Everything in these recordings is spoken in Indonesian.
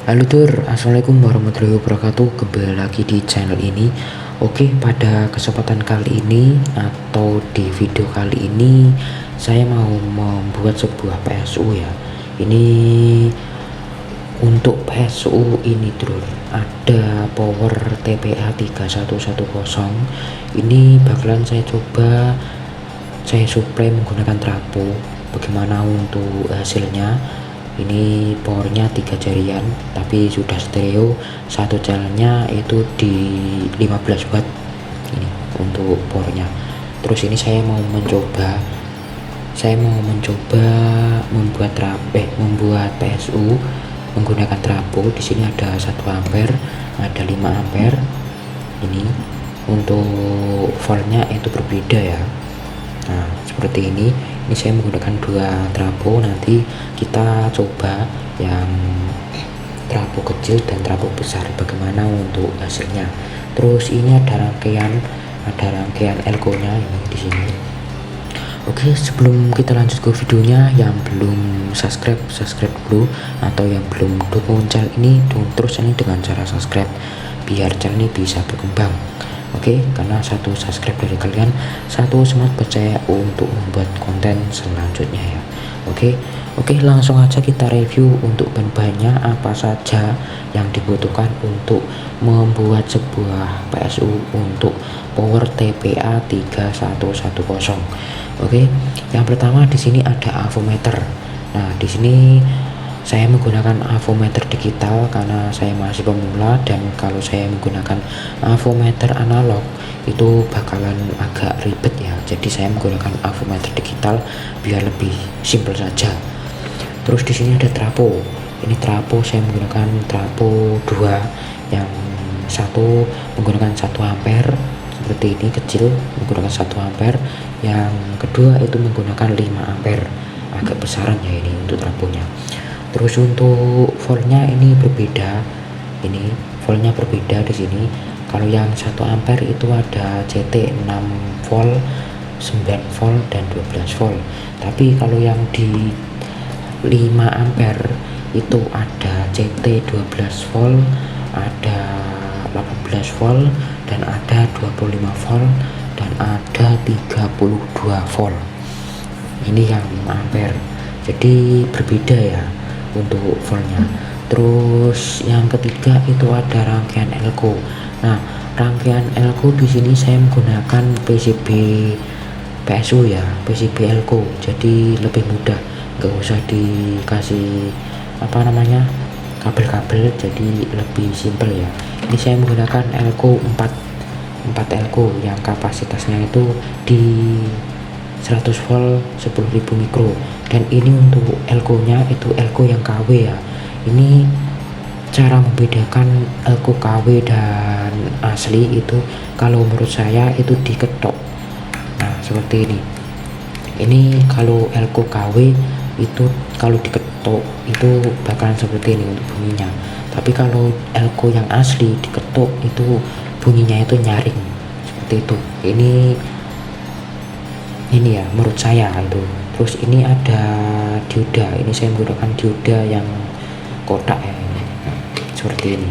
Halo Tur, Assalamualaikum warahmatullahi wabarakatuh. Kembali lagi di channel ini. Oke, pada kesempatan kali ini atau di video kali ini saya mau membuat sebuah PSU ya. Ini untuk PSU ini Tur, ada power TPA 3110. Ini bakalan saya coba saya suplai menggunakan trafo. Bagaimana untuk hasilnya? Ini powernya 3 jarian tapi sudah stereo, satu jalannya itu di 15 watt ini untuk powernya. Terus ini saya mau mencoba membuat PSU menggunakan trafo. Di sini ada 1 ampere, ada 5 ampere. Ini untuk voltnya itu berbeda ya. Nah, seperti ini saya menggunakan 2 trafo. Nanti kita coba yang trafo kecil dan trafo besar, bagaimana untuk hasilnya. Terus ini ada rangkaian elko nya ini di sini. Oke, sebelum kita lanjut ke videonya, yang belum subscribe dulu, atau yang belum dukung channel ini, terus ini dengan cara subscribe biar channel ini bisa berkembang. Oke, karena satu subscribe dari kalian, satu semangat percaya untuk membuat konten selanjutnya ya. Oke, langsung aja kita review untuk bahan-bahannya apa saja yang dibutuhkan untuk membuat sebuah PSU untuk power TPA 3110. Oke, yang pertama di sini ada avometer. Nah, di sini saya menggunakan avometer digital karena saya masih pemula, dan kalau saya menggunakan avometer analog itu bakalan agak ribet ya. Jadi saya menggunakan avometer digital biar lebih simple saja. Terus di sini ada trafo. Ini trafo saya menggunakan trafo 2, yang satu menggunakan 1 ampere seperti ini kecil, menggunakan 1 ampere. Yang kedua itu menggunakan 5 ampere, agak besaran ya ini untuk trafonya. Terus untuk voltnya ini berbeda. Ini voltnya berbeda di sini. Kalau yang 1 ampere itu ada CT 6 volt, 9 volt dan 12 volt. Tapi kalau yang di 5 ampere itu ada CT 12 volt, ada 18 volt, dan ada 25 volt, dan ada 32 volt. Ini yang 5 ampere. Jadi berbeda ya untuk voltnya. Terus yang ketiga itu ada rangkaian elko. Nah, rangkaian elko di sini saya menggunakan PCB PSU ya, PCB elko. Jadi lebih mudah, nggak usah dikasih kabel-kabel, jadi lebih simple ya. Ini saya menggunakan elko 4 elko yang kapasitasnya itu di 100 volt 10.000 mikro. Dan ini untuk elko nya itu elko yang KW ya. Ini cara membedakan elko KW dan asli itu kalau menurut saya itu diketok. Nah, seperti ini kalau elko KW itu kalau diketok itu bakalan seperti ini untuk bunyinya. Tapi kalau elko yang asli diketok itu bunyinya itu nyaring seperti itu. Ini ya menurut saya itu. Terus ini ada dioda. Ini saya menggunakan dioda yang kotak ya, ini seperti ini.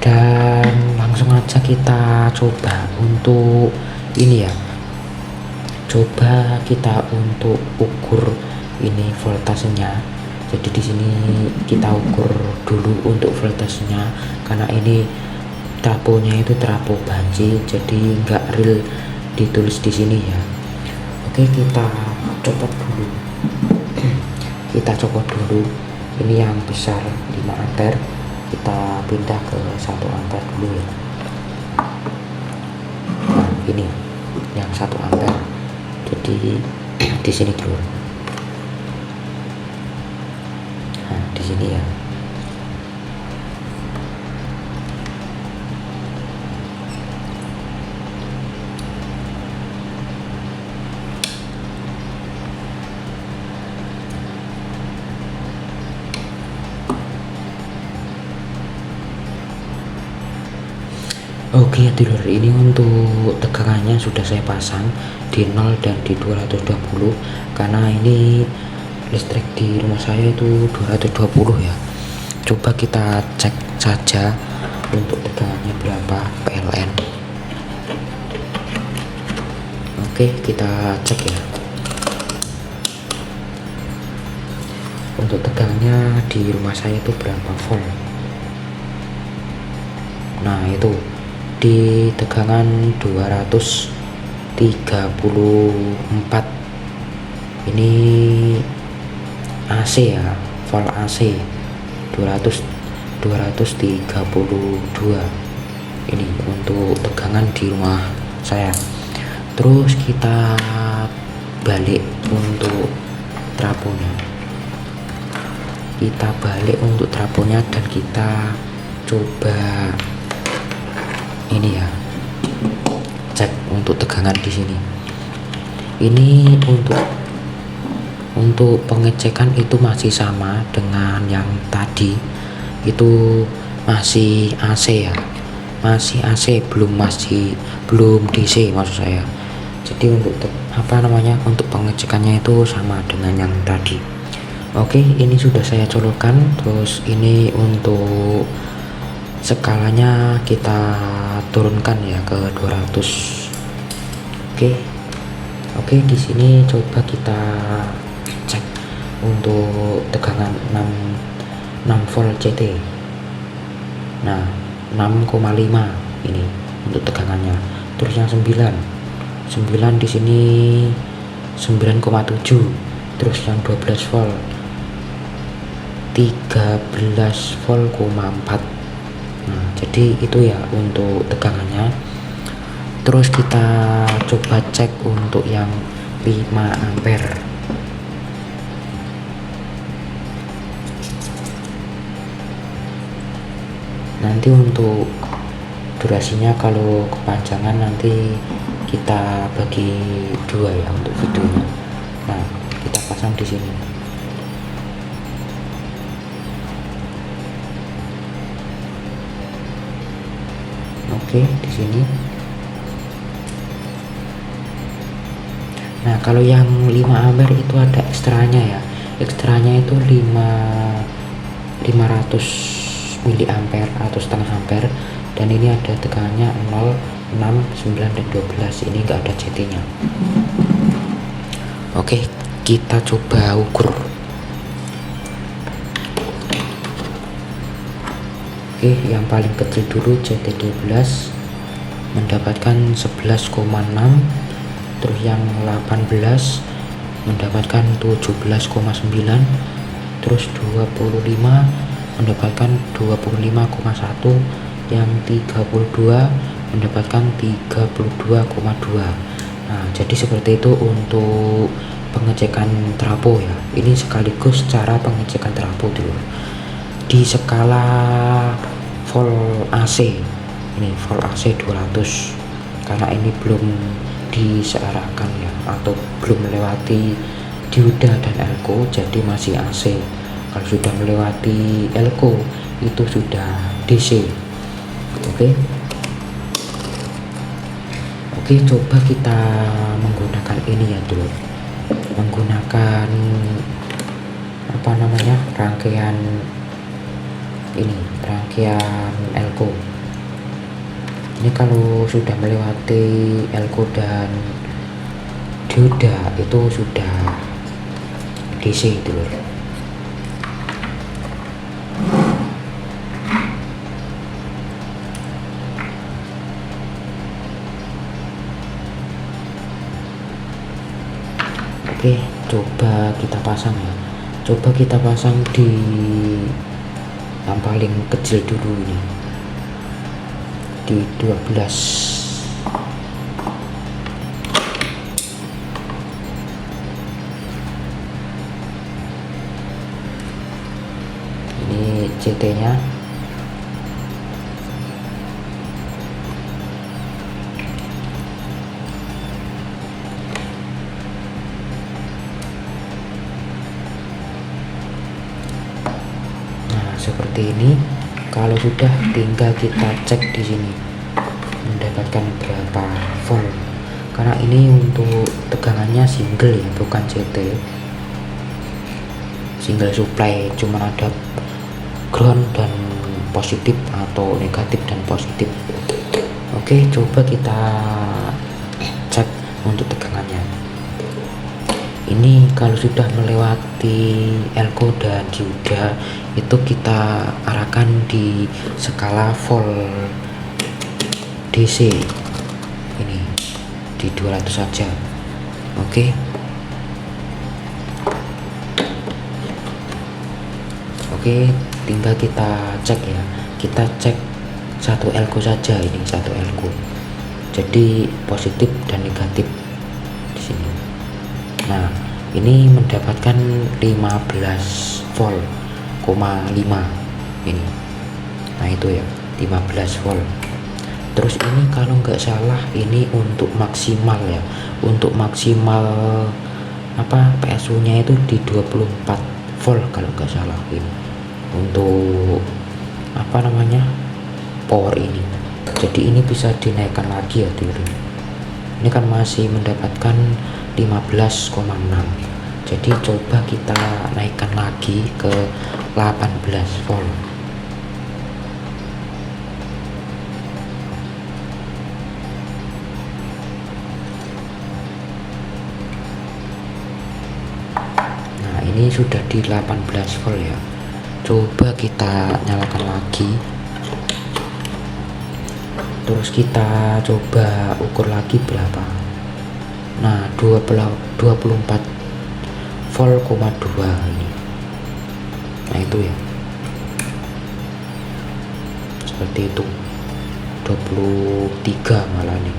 Dan langsung aja kita coba untuk ini ya. Coba kita untuk ukur ini voltasenya. Jadi di sini kita ukur dulu untuk voltasenya, karena ini trafonya itu trafo banci, jadi nggak real ditulis di sini ya. Oke, kita copot dulu. Ini yang besar 5 ampere, kita pindah ke 1 ampere dulu ya. Nah, ini yang 1 ampere. Jadi di sini dulu. Nah, di sini ya. Oke ya dulur, ini untuk tegangannya sudah saya pasang di 0 dan di 220, karena ini listrik di rumah saya itu 220 ya. coba kita cek saja untuk tegangannya berapa PLN. Oke, kita cek ya. Untuk tegangannya di rumah saya itu berapa volt. Nah, itu di tegangan 234. Ini AC ya, volt AC 232. Ini untuk tegangan di rumah saya. Terus kita balik untuk trafonya. Dan kita coba ini ya, cek untuk tegangan di sini. Ini untuk pengecekan itu masih sama dengan yang tadi, itu masih AC ya, masih AC, belum DC maksud saya. Jadi untuk pengecekannya itu sama dengan yang tadi. Oke, ini sudah saya colokkan. Terus ini untuk skalanya kita turunkan ya ke 200. Oke, di sini coba kita cek untuk tegangan 6 volt CT. Nah, 6,5 ini untuk tegangannya. Terus yang 9 di sini 9,7. Terus yang 12 volt 13 volt,4. Nah, jadi itu ya untuk tegangannya. Terus kita coba cek untuk yang 5 ampere. Nanti untuk durasinya kalau kepanjangan nanti kita bagi 2 ya untuk videonya. Nah, kita pasang di sini. Oke, di sini. Nah, kalau yang 5 ampere itu ada ekstranya ya. Ekstranya itu 500 miliampere atau setengah ampere, dan ini ada tegangannya 0, 6, 9 dan 12. Ini enggak ada CT-nya. Oke, kita coba ukur. Oke, yang paling kecil dulu CT12 mendapatkan 11,6. Terus yang 18 mendapatkan 17,9. Terus 25 mendapatkan 25,1. Yang 32 mendapatkan 32,2. Nah, jadi seperti itu untuk pengecekan trafo ya. Ini sekaligus cara pengecekan trafo dulu di skala volt AC. Ini volt AC 200, karena ini belum disearahkan ya, atau belum melewati dioda dan elko, jadi masih AC. Kalau sudah melewati elko itu sudah DC. Oke, coba kita menggunakan ini ya dulu, menggunakan rangkaian elko. Ini kalau sudah melewati elko dan dioda itu sudah DC dulu. Oke, coba kita pasang ya. Coba kita pasang di yang paling kecil dulu ini, di 12. Ini CT-nya. Seperti ini. Kalau sudah, tinggal kita cek di sini mendapatkan berapa volt, karena ini untuk tegangannya single ya, bukan CT, single supply, cuma ada ground dan positif atau negatif dan positif. Oke, coba kita cek untuk tegangannya. Ini kalau sudah melewati elko dan dioda itu kita arahkan di skala volt DC, ini di 200 saja. Oke. Oke, tinggal kita cek ya. Kita cek satu elko saja, ini satu elko. Jadi positif dan negatif di sini. Nah, ini mendapatkan 15 volt, 5 ini. Nah, itu ya, 15 volt. Terus ini kalau nggak salah ini untuk maksimal ya. Untuk maksimal PSU nya itu di 24 volt kalau nggak salah ini. Untuk power ini. Jadi ini bisa dinaikkan lagi ya dulu. Ini kan masih mendapatkan 15,6. Jadi coba kita naikkan lagi ke 18 volt. Nah, ini sudah di 18 volt ya. Coba kita nyalakan lagi. Terus kita coba ukur lagi berapa. Nah, 24 volt, 2 ini. Nah, itu ya. Seperti itu. 23 malah ini.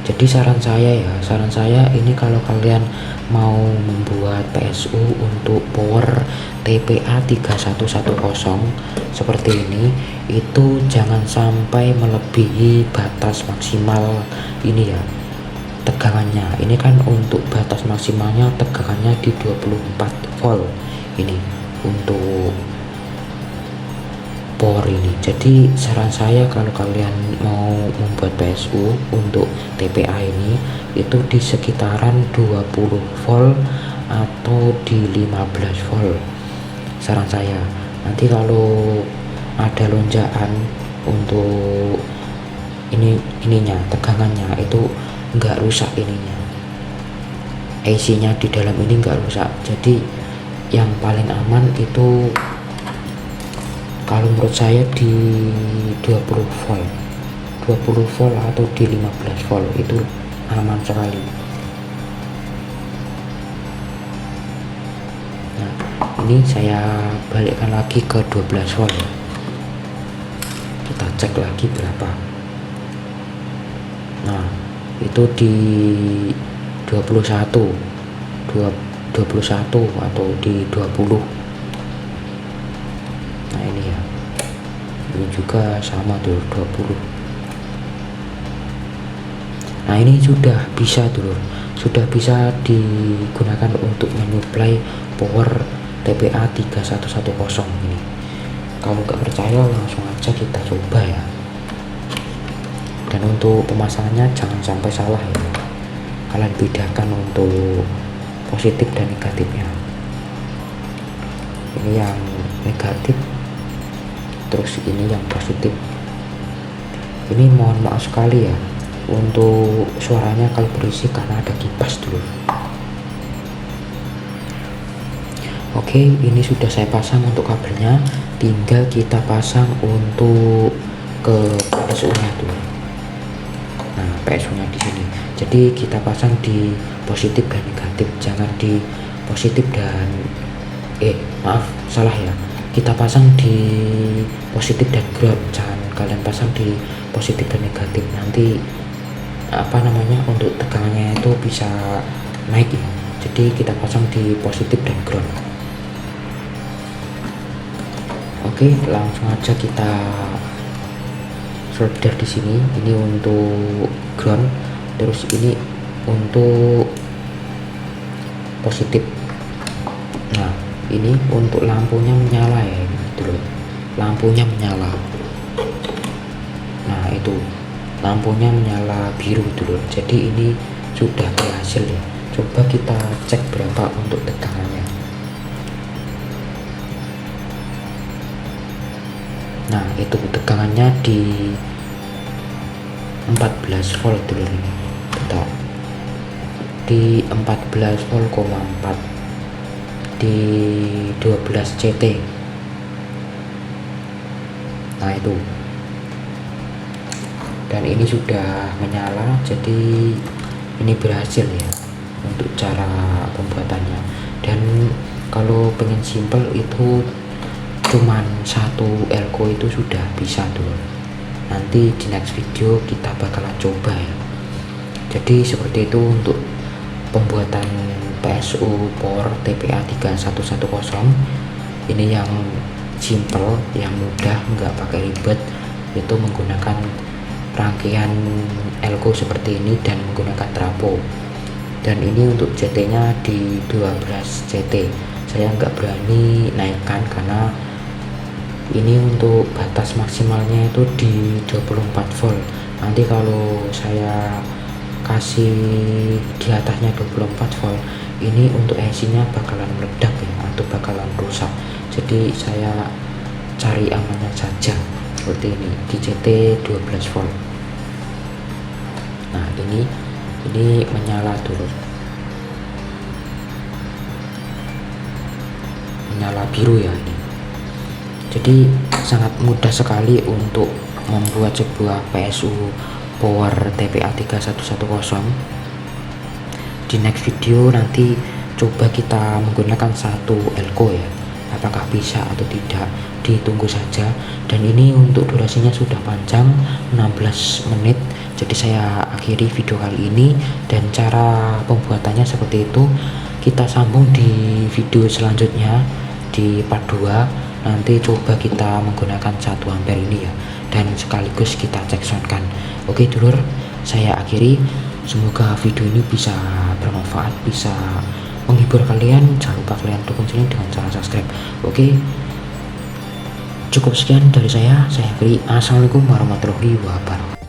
Jadi saran saya ini kalau kalian mau membuat PSU untuk power TPA 3110 seperti ini, itu jangan sampai melebihi batas maksimal ini ya tegangannya. Ini kan untuk batas maksimalnya tegangannya di 24 volt ini untuk power ini. Jadi saran saya kalau kalian mau membuat PSU untuk TPA ini itu di sekitaran 20 volt atau di 15 volt saran saya. Nanti kalau ada lonjakan untuk ininya tegangannya itu nggak rusak ininya, AC nya di dalam ini nggak rusak. Jadi yang paling aman itu kalau menurut saya di 20 volt atau di 15 volt itu aman sekali. Nah, ini saya balikkan lagi ke 12 volt. Kita cek lagi berapa. Nah, itu di 21 atau di 20. Nah, ini ya. Ini juga sama tuh 20. Nah, ini sudah bisa digunakan untuk menyuplai power TPA 3110 ini. Kalau nggak percaya langsung aja kita coba ya. Dan untuk pemasangannya jangan sampai salah ya. Kalian bedakan untuk positif dan negatifnya. Ini yang negatif, terus ini yang positif. Ini mohon maaf sekali ya untuk suaranya kalau berisik karena ada kipas dulu. Oke, ini sudah saya pasang untuk kabelnya, tinggal kita pasang untuk ke PSU nya tuh. Nah, PSU nya di sini. Jadi kita pasang di positif dan negatif, jangan di positif dan salah ya. Kita pasang di positif dan ground, jangan kalian pasang di positif dan negatif. Nanti untuk tegangannya itu bisa naik ya. Jadi kita pasang di positif dan ground. Oke, langsung aja kita solder di sini. Ini untuk ground, terus ini untuk positif. Nah, ini untuk lampunya menyala ya, gitu loh. Lampunya menyala. Nah, itu lampunya menyala biru dulu. Jadi ini sudah berhasil ya. Coba kita cek berapa untuk tegangannya. Nah itu tegangannya di 14 volt dulu ini, bentar, di 14 volt,4 di 12 CT. Nah itu, dan ini sudah menyala, jadi ini berhasil ya untuk cara pembuatannya. Dan kalau pengen simple itu cuman satu elko itu sudah bisa dulu. Nanti di next video kita bakalan coba ya. Jadi seperti itu untuk pembuatan PSU Power TPA 3110. Ini yang simple, yang mudah, nggak pakai ribet, itu menggunakan rangkaian elko seperti ini dan menggunakan trapo. Dan ini untuk CT nya di 12 CT. Saya nggak berani naikkan karena ini untuk batas maksimalnya itu di 24 volt. Nanti kalau saya kasih di atasnya 24 volt, ini untuk AC nya bakalan meledak ya, atau bakalan rusak. Jadi saya cari amannya saja seperti ini di CT 12 volt. Nah ini menyala dulu, menyala biru ya ini. Jadi sangat mudah sekali untuk membuat sebuah PSU Power TPA 3110. Di next video nanti coba kita menggunakan satu elko ya, apakah bisa atau tidak, ditunggu saja. Dan ini untuk durasinya sudah panjang, 16 menit. Jadi saya akhiri video kali ini, dan cara pembuatannya seperti itu. Kita sambung di video selanjutnya di part 2. Nanti coba kita menggunakan 1 ampere ini ya, dan sekaligus kita cek soundkan. Oke dulur, saya akhiri. Semoga video ini bisa bermanfaat, bisa menghibur kalian. Jangan lupa kalian dukung channel dengan cara subscribe. Oke, cukup sekian dari saya akhiri. Assalamualaikum warahmatullahi wabarakatuh.